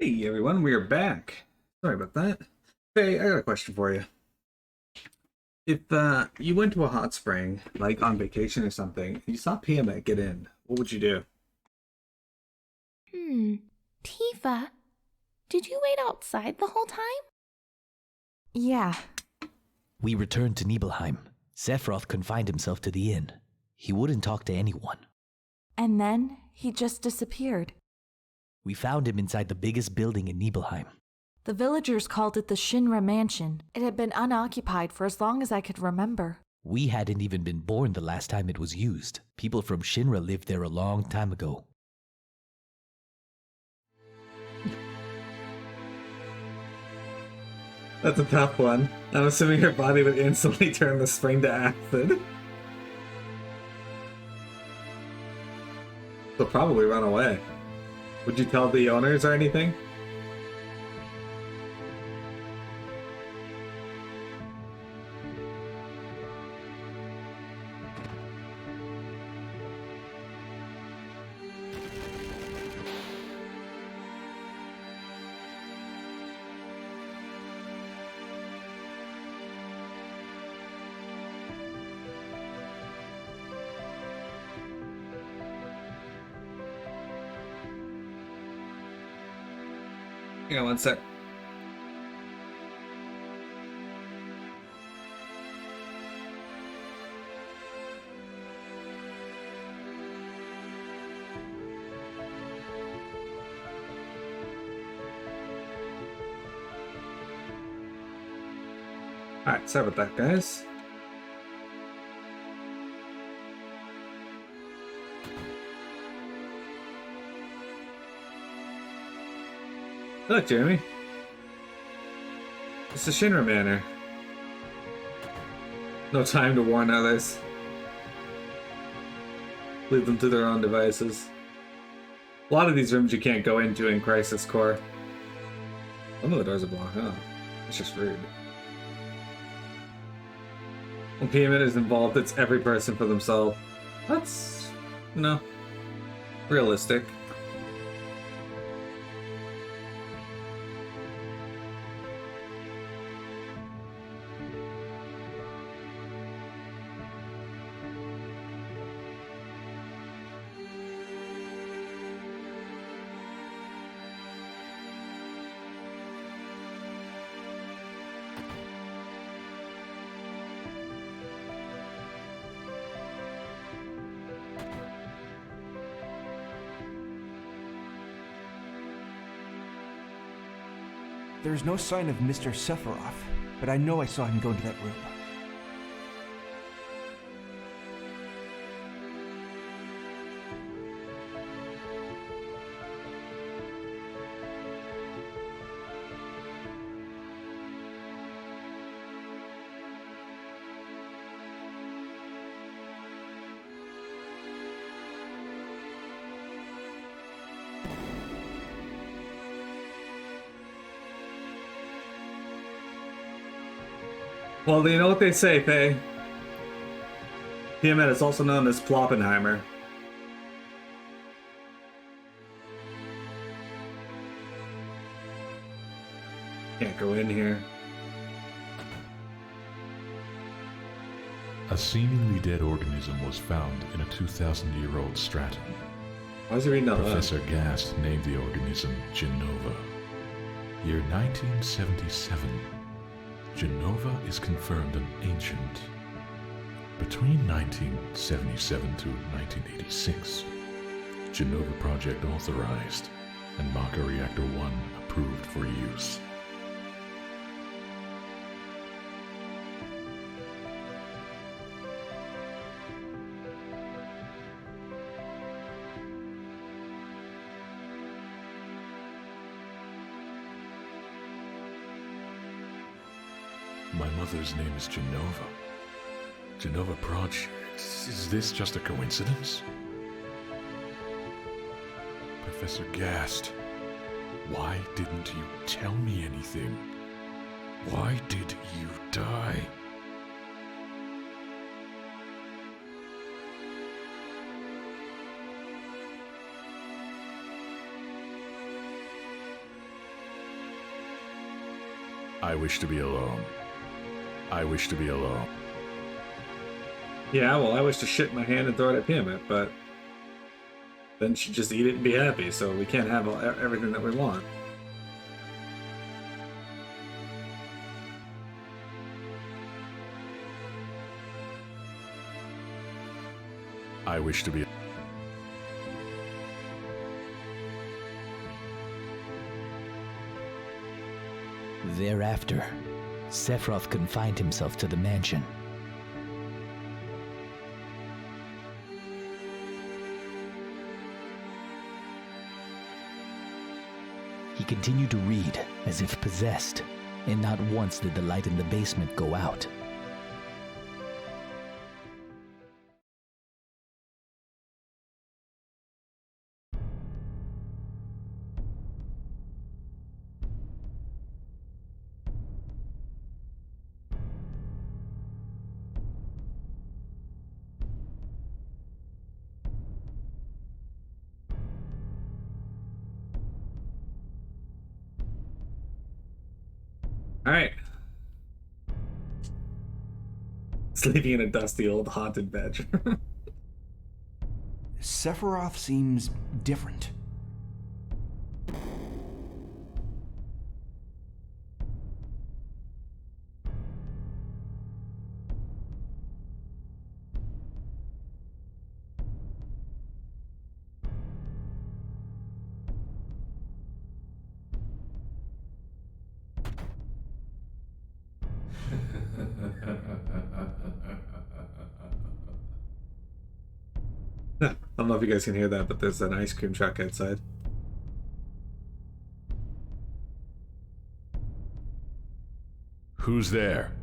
Hey everyone, we are back. Sorry about that. Hey, I got a question for you. If you went to a hot spring, like on vacation or something, and you saw Tiamat get in, what would you do? Hmm. Tifa, did you wait outside the whole time? Yeah, We returned to Nibelheim. Sephiroth confined himself to the inn. He wouldn't talk to anyone. and then he just disappeared. We found him inside the biggest building in Nibelheim. The villagers called it the Shinra Mansion. It had been unoccupied for as long as I could remember. We hadn't even been born the last time it was used. People from Shinra lived there a long time ago. That's a tough one. I'm assuming your body would instantly turn the spring to acid. So probably run away. Would you tell the owners or anything? Hang on one sec. Alright, sorry about that, guys. Look, Jeremy. It's the Shinra Manor. No time to warn others. Leave them to their own devices. A lot of these rooms you can't go into in Crisis Core. Some of the doors are blocked, huh? It's just rude. When PMN is involved, it's every person for themselves. That's, realistic. There's no sign of Mr. Sephiroth, but I know I saw him go into that room. Well, you know what they say, Faye. Tiamat is also known as Ploppenheimer. Can't go in here. A seemingly dead organism was found in a 2,000-year-old stratum. Why is he reading out loud? Professor Gast named the organism Genova. Year 1977. Genova is confirmed an ancient. Between 1977 to 1986, Genova Project authorized and Maka Reactor 1 approved for use. My mother's name is Genova. Genova Project. Is this just a coincidence? Professor Gast, why didn't you tell me anything? Why did you die? I wish to be alone. I wish to be alone. Yeah, well, I wish to shit in my hand and throw it at Tiamat, but then she'd just eat it and be happy, so we can't have everything that we want. I wish to be. Thereafter, Sephiroth confined himself to the mansion. He continued to read as if possessed, and not once did the light in the basement go out. Alright. Sleeping in a dusty old haunted bedroom. Sephiroth seems different. I don't know if you guys can hear that, but there's an ice cream truck outside. Who's there?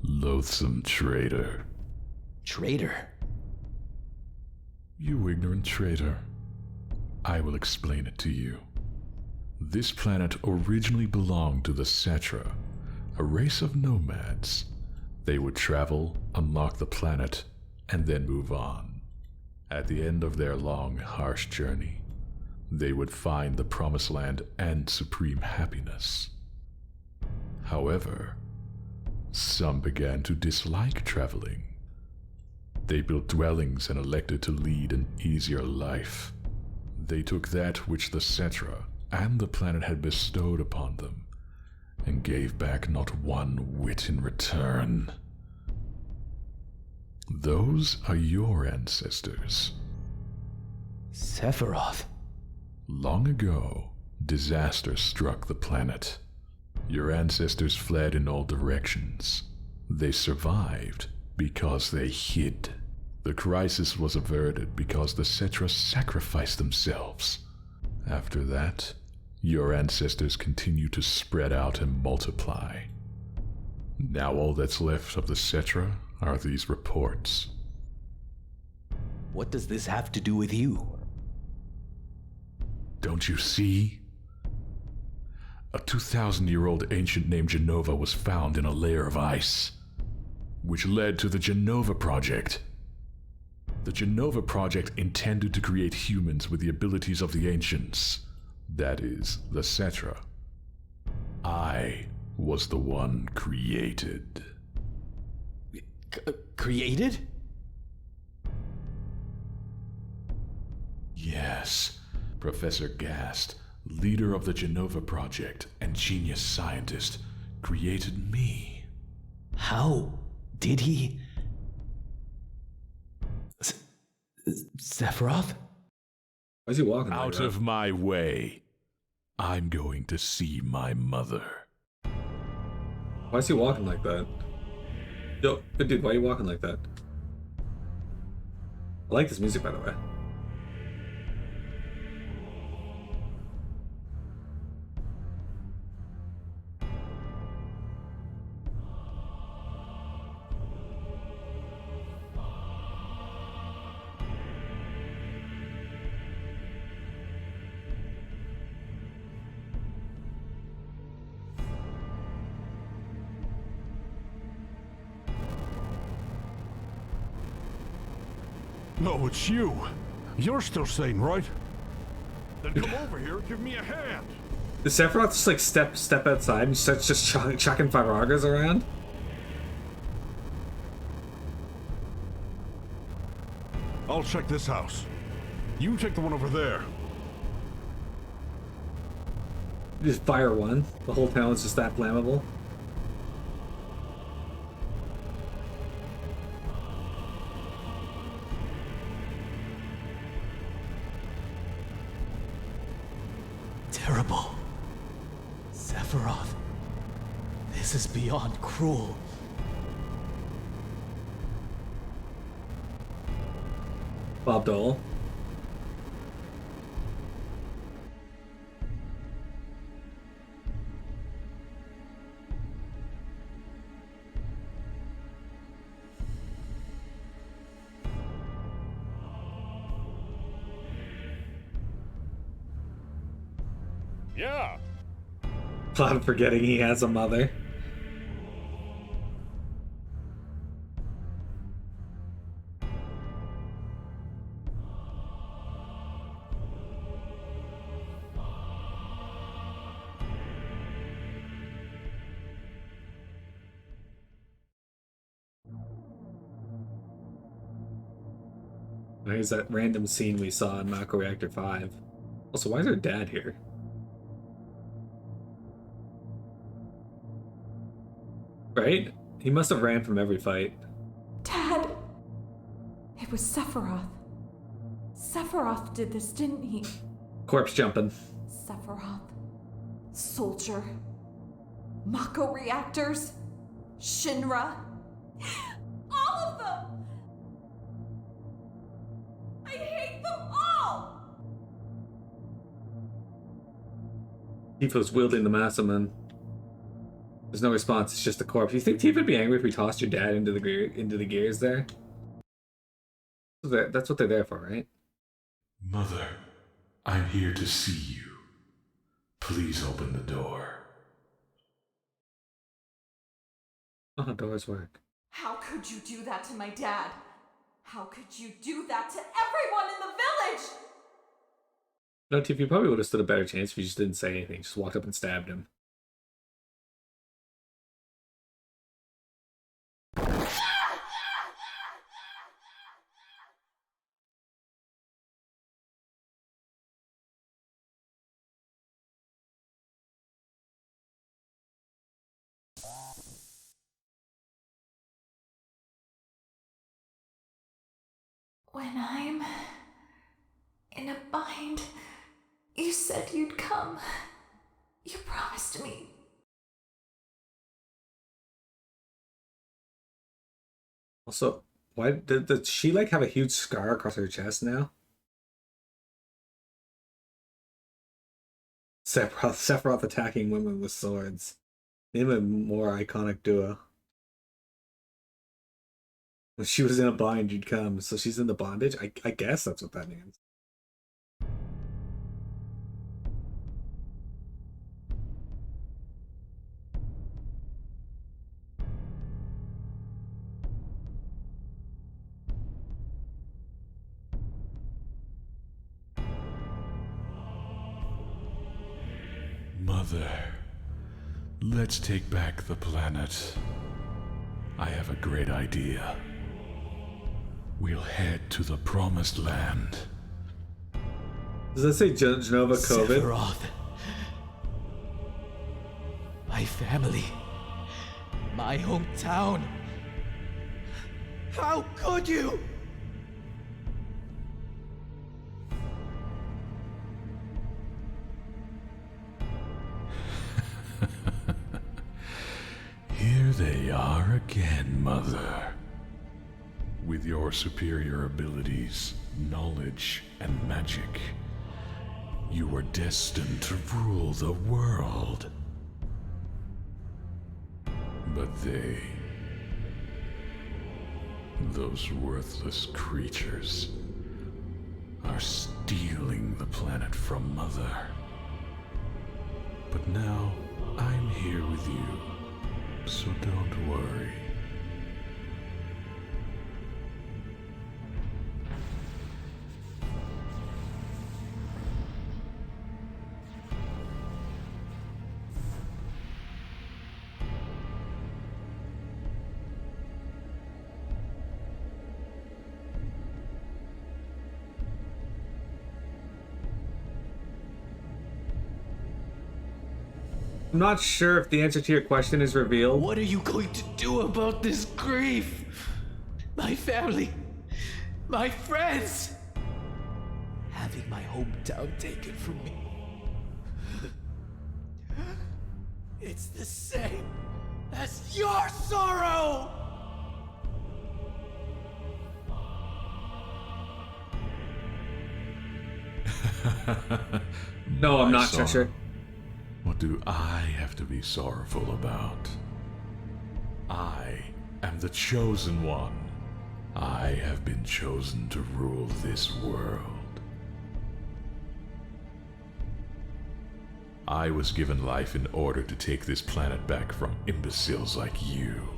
Loathsome traitor. Traitor? You ignorant traitor. I will explain it to you. This planet originally belonged to the Cetra, a race of nomads. They would travel, unlock the planet, and then move on. At the end of their long, harsh journey, they would find the Promised Land and supreme happiness. However, some began to dislike traveling. They built dwellings and elected to lead an easier life. They took that which the Cetra and the planet had bestowed upon them, and gave back not one whit in return. Those are your ancestors. Sephiroth? Long ago, disaster struck the planet. Your ancestors fled in all directions. They survived because they hid. The crisis was averted because the Cetra sacrificed themselves. After that, your ancestors continue to spread out and multiply. Now all that's left of the Cetra are these reports. What does this have to do with you? Don't you see? A 2,000-year-old ancient named Genova was found in a layer of ice, which led to the Genova Project. The Genova Project intended to create humans with the abilities of the ancients, that is, the Cetra. I was the one created. Created? Yes, Professor Gast, leader of the Genova Project and genius scientist, created me. How did he? Sephiroth? Why is he walking like Out that? of my way. I'm going to see my mother. Why is he walking like that? Yo, good dude, why are you walking like that? I like this music, by the way. No, it's you. You're still sane, right? Then come over here and give me a hand. Does Sephiroth just like step outside and starts just chucking Firagas around? I'll check this house. You check the one over there. You just fire one. The whole town is just that flammable. Terrible. Sephiroth. This is beyond cruel. Bob Dole. Yeah. Cloud forgetting he has a mother. There's that random scene we saw in Mako Reactor 5. Also, why is her dad here? Right? He must have ran from every fight. Dad! It was Sephiroth. Sephiroth did this, didn't he? Corpse jumping. Sephiroth. Soldier. Mako reactors. Shinra. All of them! I hate them all! Tifa's wielding the Massaman. There's no response, it's just a corpse. You think Tifa would be angry if we tossed your dad into the gears there? That's what they're there for, right? Mother, I'm here to see you. Please open the door. Oh, doors work. How could you do that to my dad? How could you do that to everyone in the village? No, Tifa, you probably would have stood a better chance if you just didn't say anything. Just walked up and stabbed him. When I'm in a bind, you said you'd come. You promised me. Also, why did she like have a huge scar across her chest now? Sephiroth attacking women with swords. Name a more iconic duo. When she was in a bind, you'd come. So she's in the bondage? I guess that's what that means. Mother, let's take back the planet. I have a great idea. We'll head to the Promised Land. Does that say Genova COVID? Sephiroth. My family. My hometown. How could you? Here they are again, Mother. With your superior abilities, knowledge, and magic, you were destined to rule the world. But those worthless creatures, are stealing the planet from Mother. But now, I'm here with you, so don't worry. I'm not sure if the answer to your question is revealed. What are you going to do about this grief? My family, my friends, having my hometown taken from me. It's the same as your sorrow! No, I'm My not, sorrow. Cheshire. What do I have to be sorrowful about? I am the chosen one. I have been chosen to rule this world. I was given life in order to take this planet back from imbeciles like you,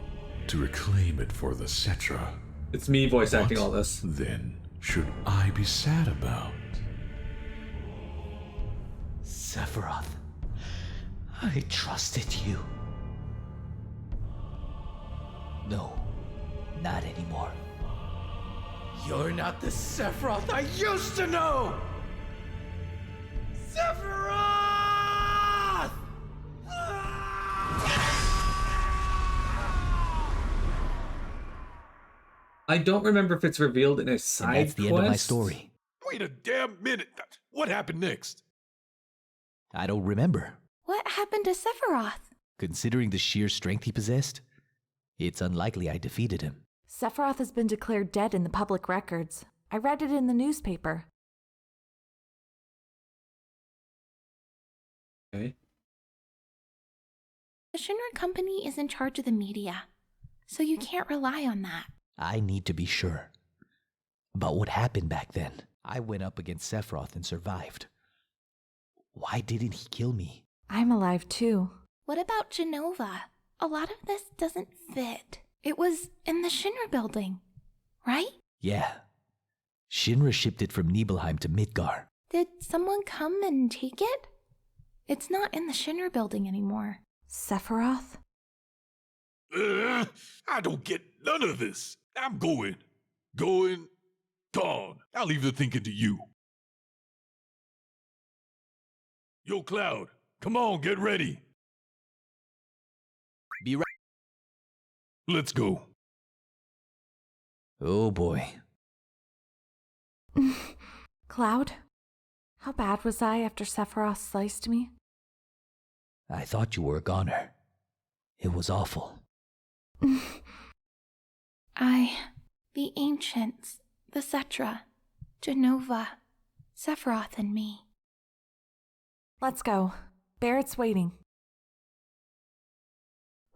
to reclaim it for the Cetra. It's me voice acting What all this. then should I be sad about? Sephiroth, I trusted you. No, not anymore. You're not the Sephiroth I used to know! Sephiroth! I don't remember if it's revealed in a And side that's the end of my quest. story. Wait a damn minute. What happened next? I don't remember. What happened to Sephiroth? Considering the sheer strength he possessed, it's unlikely I defeated him. Sephiroth has been declared dead in the public records. I read it in the newspaper. Okay. The Shinra Company is in charge of the media, so you can't rely on that. I need to be sure. About what happened back then. I went up against Sephiroth and survived. Why didn't he kill me? I'm alive too. What about Genova? A lot of this doesn't fit. It was in the Shinra building, right? Yeah. Shinra shipped it from Nibelheim to Midgar. Did someone come and take it? It's not in the Shinra building anymore. Sephiroth? I don't get none of this. I'm going. Gone. I'll leave the thinking to you. Yo, Cloud, come on, get ready. Be right. Let's go. Oh boy. Cloud? How bad was I after Sephiroth sliced me? I thought you were a goner. It was awful. The ancients, the Cetra, Genova, Sephiroth, and me. Let's go. Barrett's waiting.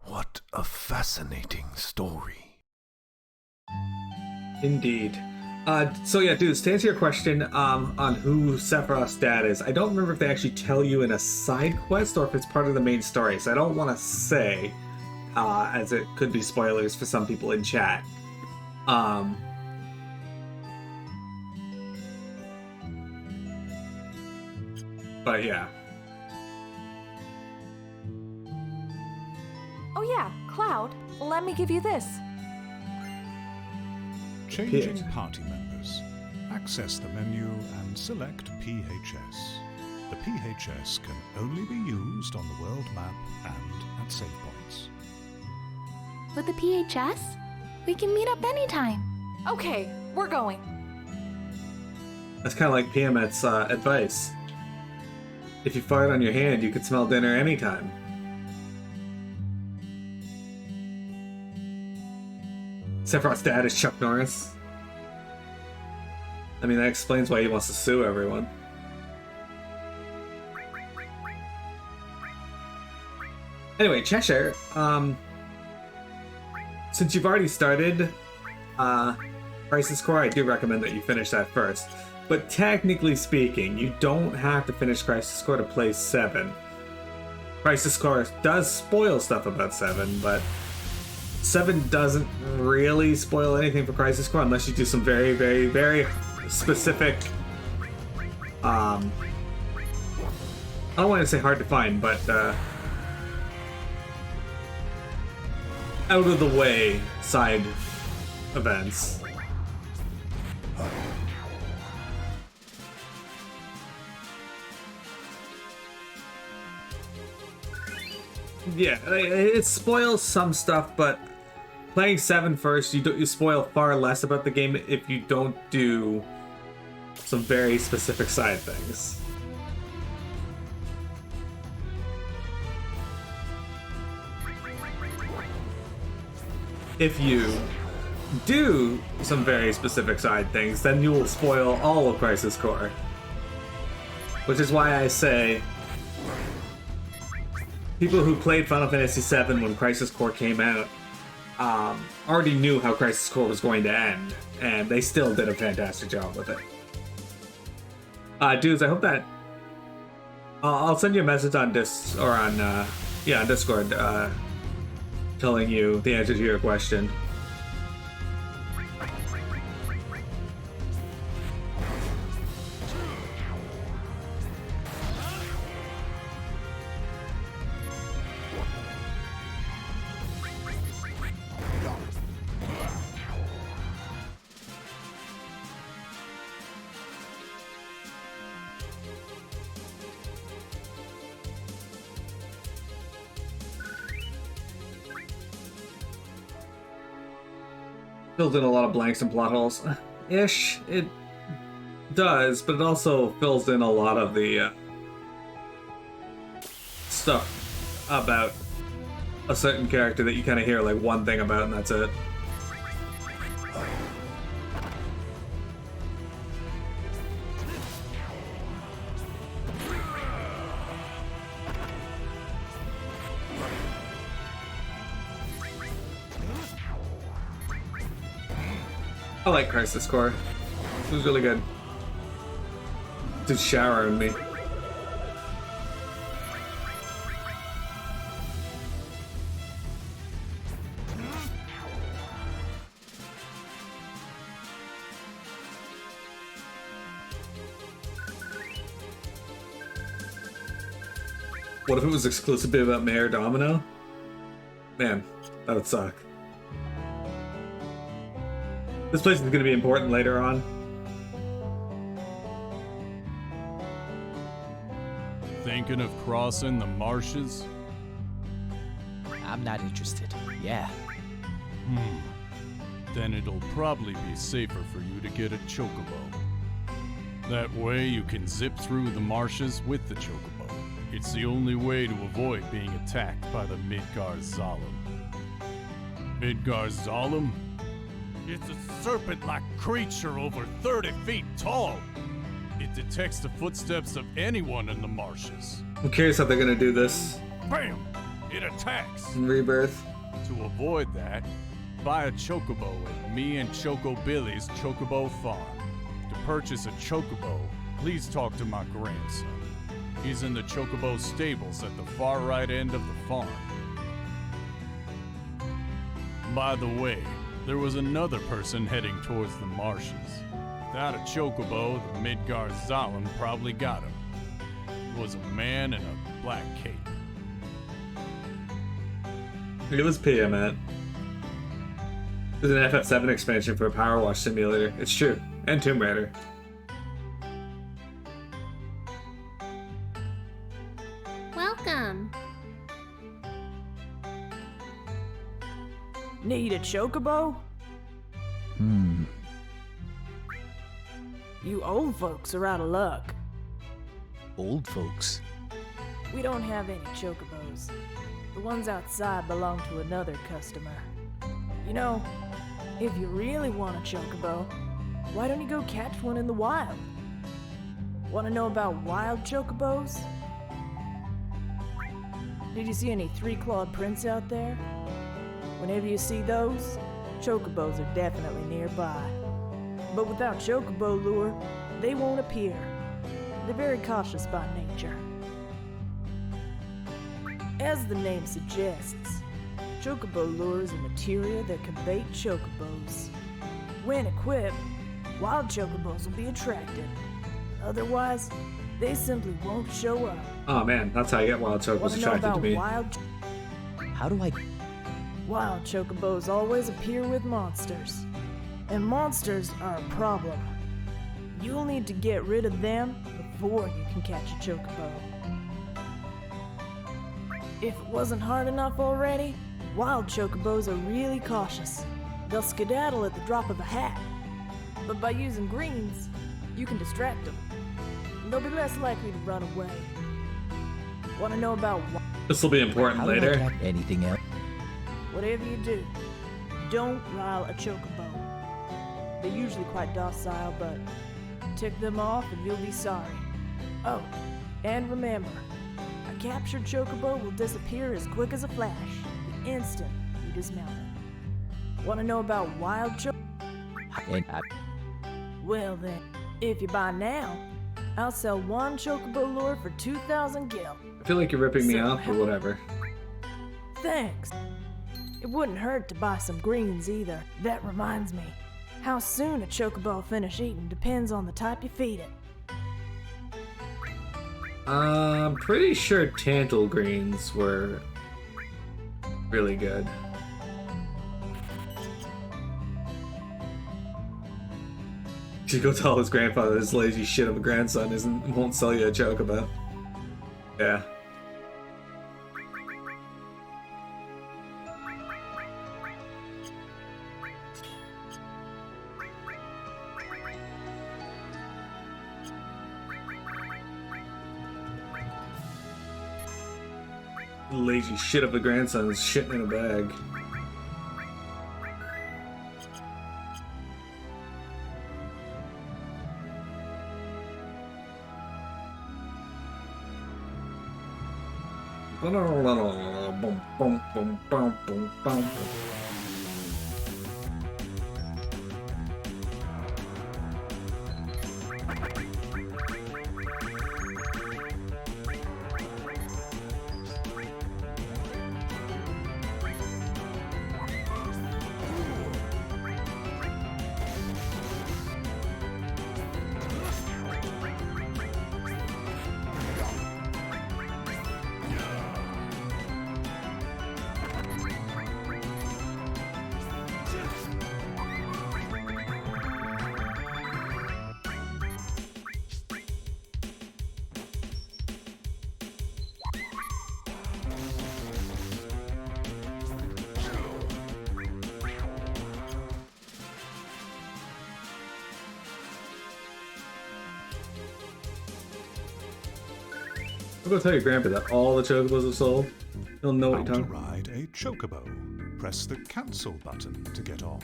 What a fascinating story. Indeed. So yeah, dudes, to answer your question on who Sephiroth's dad is, I don't remember if they actually tell you in a side quest or if it's part of the main story, so I don't want to say, as it could be spoilers for some people in chat. But yeah. Oh yeah, Cloud, let me give you this. Changing party members. Access the menu and select PHS. The PHS can only be used on the world map and at save points. With the PHS, we can meet up anytime. Okay, we're going. That's kind of like Tiamat's advice. If you fart on your hand, you can smell dinner anytime. Sephiroth's dad is Chuck Norris. I mean, that explains why he wants to sue everyone. Anyway, Cheshire, since you've already started Crisis Core, I do recommend that you finish that first. But technically speaking, you don't have to finish Crisis Core to play 7. Crisis Core does spoil stuff about 7, but 7 doesn't really spoil anything for Crisis Core unless you do some very, very, very specific, I don't want to say hard to find, but out of the way side events. Yeah, it spoils some stuff, but playing 7 first, you spoil far less about the game if you don't do some very specific side things. If you do some very specific side things, then you will spoil all of Crisis Core. Which is why I say people who played Final Fantasy VII when Crisis Core came out already knew how Crisis Core was going to end, and they still did a fantastic job with it. Dudes, I hope that I'll send you a message on on Discord, telling you the answer to your question. Fills in a lot of blanks and plot holes. Ish, it does, but it also fills in a lot of the stuff about a certain character that you kind of hear like one thing about, and that's it. I like Crisis Core. It was really good. Just showering me. What if it was exclusively about Mayor Domino? Man, that would suck. This place is going to be important later on. Thinking of crossing the marshes? I'm not interested. Yeah. Then it'll probably be safer for you to get a chocobo. That way you can zip through the marshes with the chocobo. It's the only way to avoid being attacked by the Midgar Zalem. Midgar Zalem? It's a serpent-like creature over 30 feet tall. It detects the footsteps of anyone in the marshes. I'm curious how they're gonna do this. Bam! It attacks. In Rebirth. To avoid that, buy a chocobo at me and Choco Billy's Chocobo Farm. To purchase a chocobo, please talk to my grandson. He's in the chocobo stables at the far right end of the farm. By the way, there was another person heading towards the marshes. Without a chocobo, the Midgar Zalem probably got him. It was a man in a black cape. Look at this PM, man. There's an FF7 expansion for a Power Wash Simulator. It's true. And Tomb Raider. Welcome. Need a chocobo? You old folks are out of luck. Old folks? We don't have any chocobos. The ones outside belong to another customer. You know, if you really want a chocobo, why don't you go catch one in the wild? Want to know about wild chocobos? Did you see any three-clawed prints out there? Whenever you see those, chocobos are definitely nearby. But without chocobo lure, they won't appear. They're very cautious by nature. As the name suggests, chocobo lure is a materia that can bait chocobos. When equipped, wild chocobos will be attracted. Otherwise, they simply won't show up. Oh man, that's how you get wild chocobos attracted to me. How do I... Wild chocobos always appear with monsters. And monsters are a problem. You'll need to get rid of them before you can catch a chocobo. If it wasn't hard enough already, wild chocobos are really cautious. They'll skedaddle at the drop of a hat. But by using greens, you can distract them. They'll be less likely to run away. Want to know about This will be important later. Anything else? whatever you do, don't rile a chocobo. They're usually quite docile, but tick them off and you'll be sorry. Oh, and remember, a captured chocobo will disappear as quick as a flash, the instant you dismount it. Want to know about wild chocobo? Well then, if you buy now, I'll sell one chocobo lure for 2,000 gil. I feel like you're ripping me off, but whatever. Thanks. It wouldn't hurt to buy some greens either. That reminds me, how soon a chocobo will finish eating depends on the type you feed it. I'm pretty sure Tantal greens were really good. Should go tell his grandfather this lazy shit of a grandson won't sell you a chocobo. Yeah. Lazy shit of a grandson is shitting in a bag. Boom, boom, boom, boom, boom, boom. I'll go tell your grandpa that all the chocobos have sold. He'll know what How you're to talking. ride a chocobo. Press the cancel button to get off.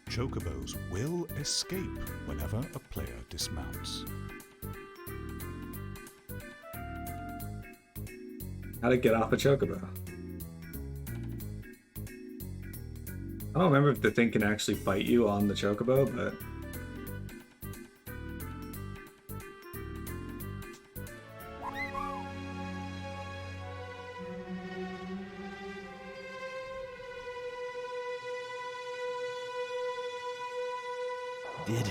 Chocobos will escape whenever a player dismounts. How to get off a chocobo. I don't remember if the thing can actually bite you on the chocobo, but Did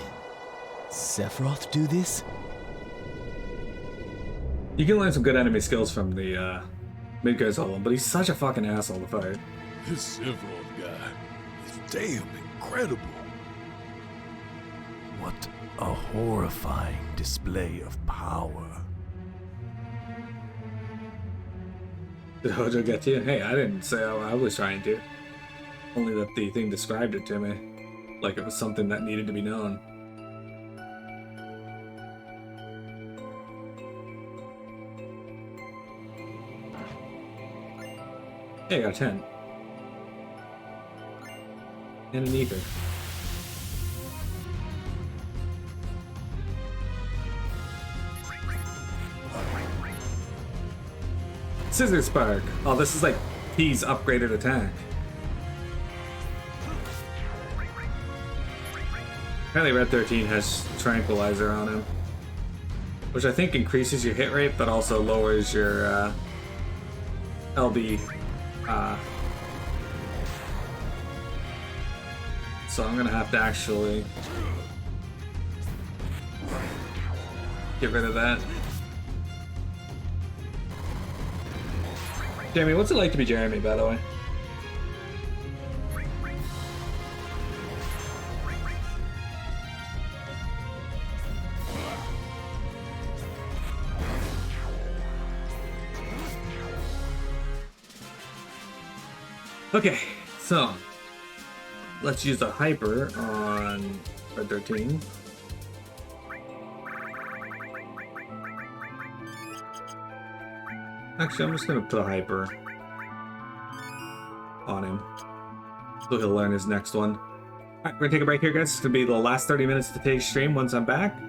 Sephiroth do this? you can learn some good enemy skills from the Midgard Solo, but he's such a fucking asshole to fight. This Sephiroth guy is damn incredible. What a horrifying display of power. Did Hojo get to you? Hey, I didn't say I was trying to. Only that the thing described it to me. Like it was something that needed to be known. Hey, I got a 10. And an ether. Scissor Spark! Oh, this is like P's upgraded attack. Apparently Red 13 has Tranquilizer on him, which I think increases your hit rate, but also lowers your LB. So I'm gonna have to actually get rid of that. Jeremy, what's it like to be Jeremy, by the way? Okay, so let's use a hyper on Red 13. Actually, I'm just gonna put a hyper on him, so he'll learn his next one. Alright, we're gonna take a break here, guys. It's gonna be the last 30 minutes of today's stream. Once I'm back,